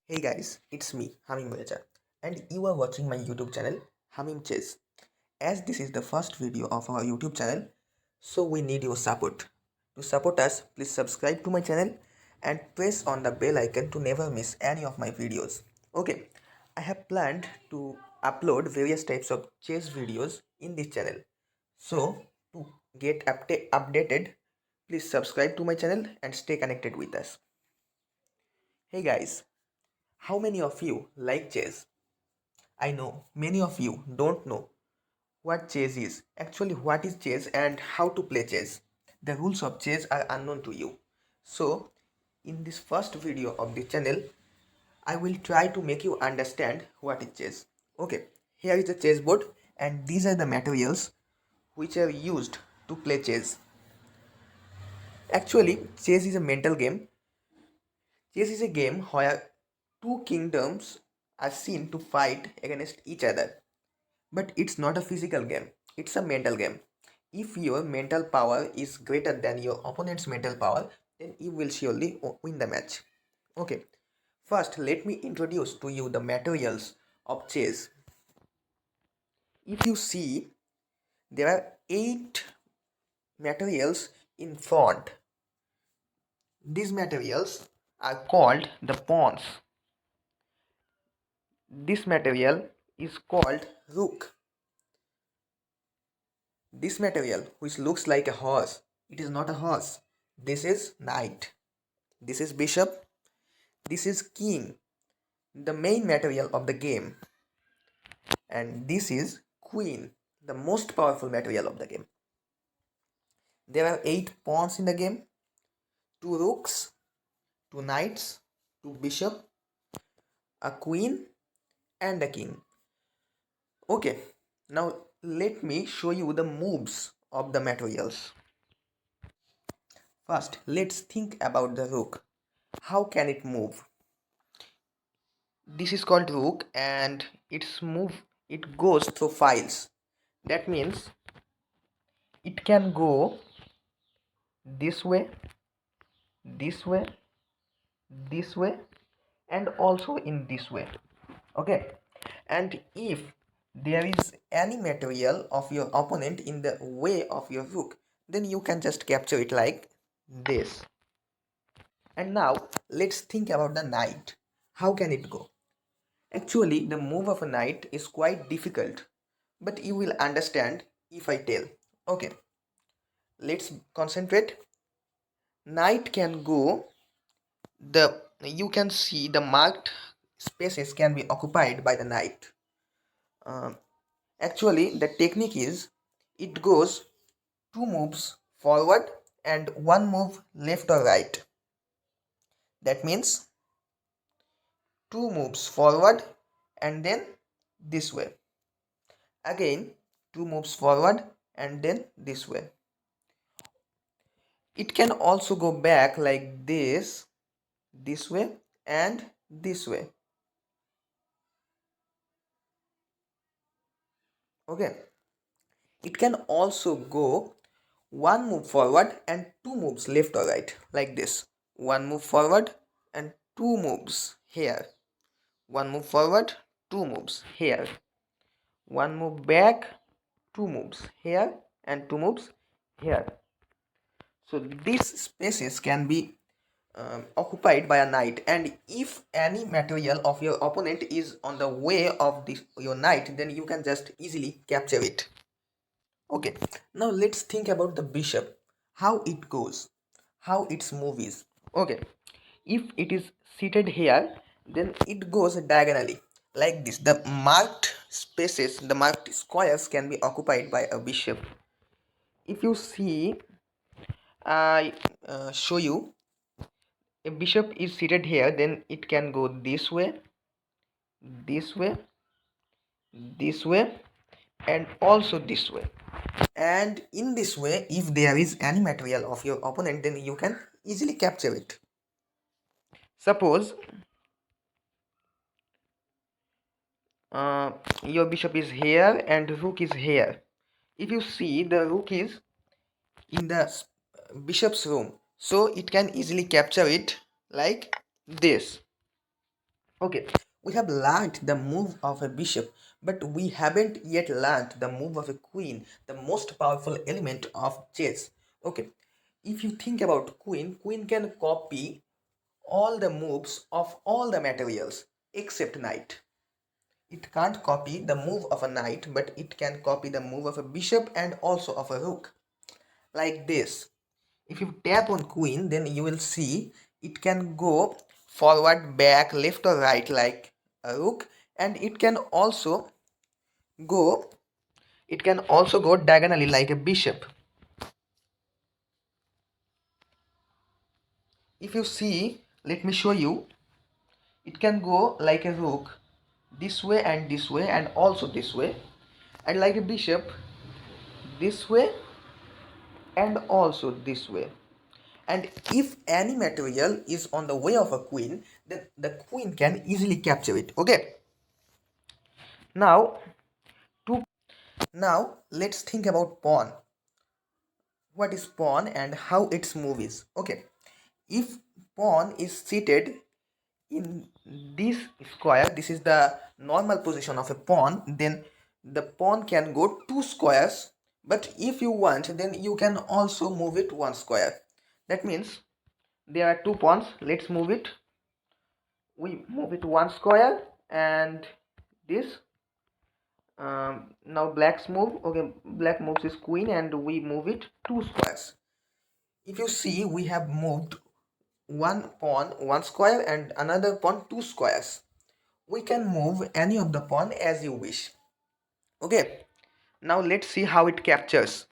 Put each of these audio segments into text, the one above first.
Hey guys, it's me, Hamim Mulacha, and you are watching my YouTube channel, Hamim Chess. As this is the first video of our YouTube channel, so we need your support. To support us, please subscribe to my channel and press on the bell icon to never miss any of my videos. Okay, I have planned to upload various types of chess videos in this channel. So, to get updated, please subscribe to my channel and stay connected with us. Hey guys, how many of you like chess? I know many of you don't know what chess is. Actually, what is chess and how to play chess? The rules of chess are unknown to you. So, in this first video of the channel, I will try to make you understand what is chess. Okay, here is the chessboard and these are the materials which are used to play chess. Actually, chess is a mental game. Chess is a game where two kingdoms are seen to fight against each other. But it's not a physical game, it's a mental game. If your mental power is greater than your opponent's mental power, then you will surely win the match. Okay, first let me introduce to you the materials of chess. If you see, there are 8 materials in front. These materials are called the pawns. This material is called rook. This material, which looks like a horse, it is not a horse. This is knight. This is bishop. This is king, the main material of the game. And this is queen, the most powerful material of the game. There are 8 pawns in the game, 2 rooks, 2 knights, 2 bishop, a queen, and a king. Okay, now let me show you the moves of the materials. First, let's think about the rook. How can it move? This is called rook and it goes through files. That means it can go this way, this way, this way, and also in this way. Okay, and if there is any material of your opponent in the way of your rook, then you can just capture it like this. And now let's think about the knight. How can it go? Actually, the move of a knight is quite difficult, but you will understand if I tell. Okay, let's concentrate. Knight can go, you can see the marked spaces can be occupied by the knight. Um, Actually, the technique is it goes 2 moves forward and 1 move left or right. That means 2 moves forward and then this way. Again 2 moves forward and then this way. It can also go back like this way and this way. Okay, it can also go 1 move forward and 2 moves left or right like this. 1 move forward and 2 moves here. 1 move forward, 2 moves here. 1 move back, 2 moves here and 2 moves here. So these spaces can be occupied by a knight, and if any material of your opponent is on the way of your knight, then you can just easily capture it. Okay, now let's think about the bishop, how it goes, how its move is. Okay, if it is seated here, then it goes diagonally like this. The marked spaces, the marked squares can be occupied by a bishop. If you see, I show you, a bishop is seated here, then it can go this way, this way, this way, and also this way. And in this way, if there is any material of your opponent, then you can easily capture it. Suppose your bishop is here and rook is here. If you see, the rook is in the bishop's room, so it can easily capture it like this. Okay, we have learned the move of a bishop, but we haven't yet learned the move of a queen, the most powerful element of chess. Okay, if you think about queen can copy all the moves of all the materials except knight. It can't copy the move of a knight, but it can copy the move of a bishop and also of a rook. Like this. If you tap on queen, then you will see it can go forward, back, left or right like a rook, and go it can also go diagonally like a bishop. If you see, let me show you, it can go like a rook this way and also this way, and like a bishop this way and also this way. And if any material is on the way of a queen, then the queen can easily capture it. Okay, now to now let's think about pawn. What is pawn and how its move is? Okay, if pawn is seated in this square, this is the normal position of a pawn, then the pawn can go two squares, but if you want, then you can also move it one square. That means there are two pawns. Let's move it. We move it one square and this. Now black's move. Okay, black moves his queen and we move it two squares. If you see, we have moved one pawn one square and another pawn two squares. We can move any of the pawn as you wish. Okay, now let's see how it captures.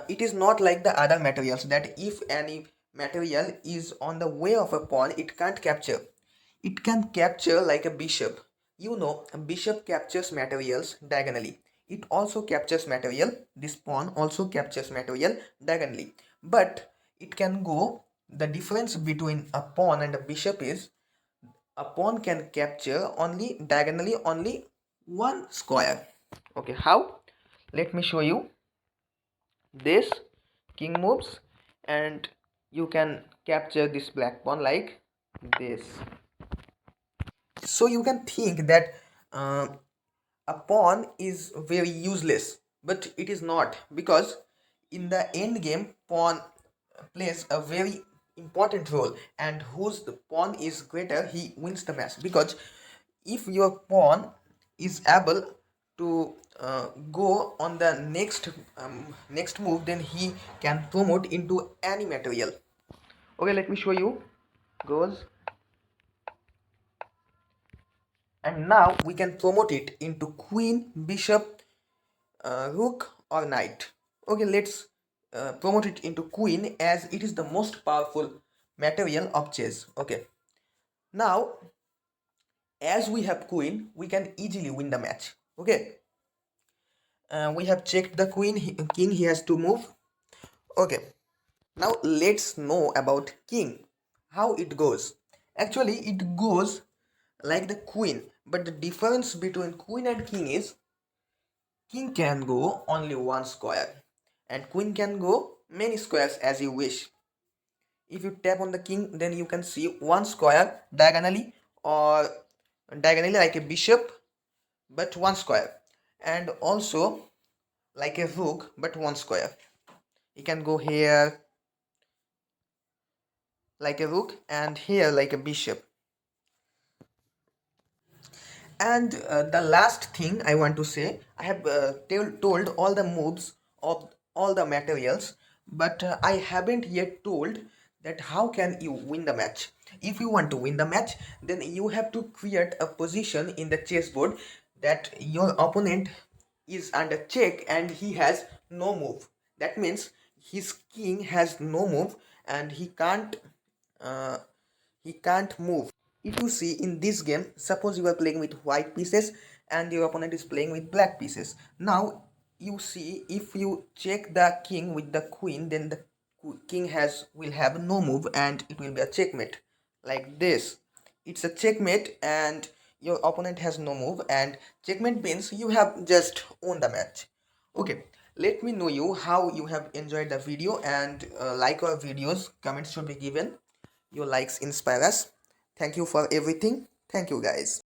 It is not like the other materials that if any material is on the way of a pawn, it can't capture. It can capture like a bishop. You know, a bishop captures materials diagonally. It also captures material. This pawn also captures material diagonally. But it can go, the difference between a pawn and a bishop is a pawn can capture only diagonally only one square. Okay, how? Let me show you. This king moves and you can capture this black pawn like this. So you can think that uh, a pawn is very useless, but it is not, because in the end game pawn plays a very important role, and whose the pawn is greater, he wins the match. Because if your pawn is able to go on the next move, then he can promote into any material. Okay, let me show you. Goes, and now we can promote it into queen, bishop, rook or knight. Okay, let's promote it into queen, as it is the most powerful material of chess. Okay, now as we have queen, we can easily win the match. Okay, we have checked the king, he has to move. Okay, now let's know about king, how it goes. Actually it goes like the queen, but the difference between queen and king is king can go only one square and queen can go many squares as you wish. If you tap on the king, then you can see one square diagonally, or diagonally like a bishop but one square, and also like a rook but one square. You can go here like a rook and here like a bishop. And the last thing I want to say, I have told all the moves of all the materials, but I haven't yet told that how can you win the match. If you want to win the match, then you have to create a position in the chessboard that your opponent is under check and he has no move. That means his king has no move and uh, he can't move. If you see in this game, suppose you are playing with white pieces and your opponent is playing with black pieces. Now you see, if you check the king with the queen, then the king will have no move and it will be a checkmate like this. It's a checkmate and your opponent has no move, and checkmate means you have just won the match. Okay, let me know you how you have enjoyed the video, and like our videos, comments should be given. Your likes inspire us. Thank you for everything. Thank you guys.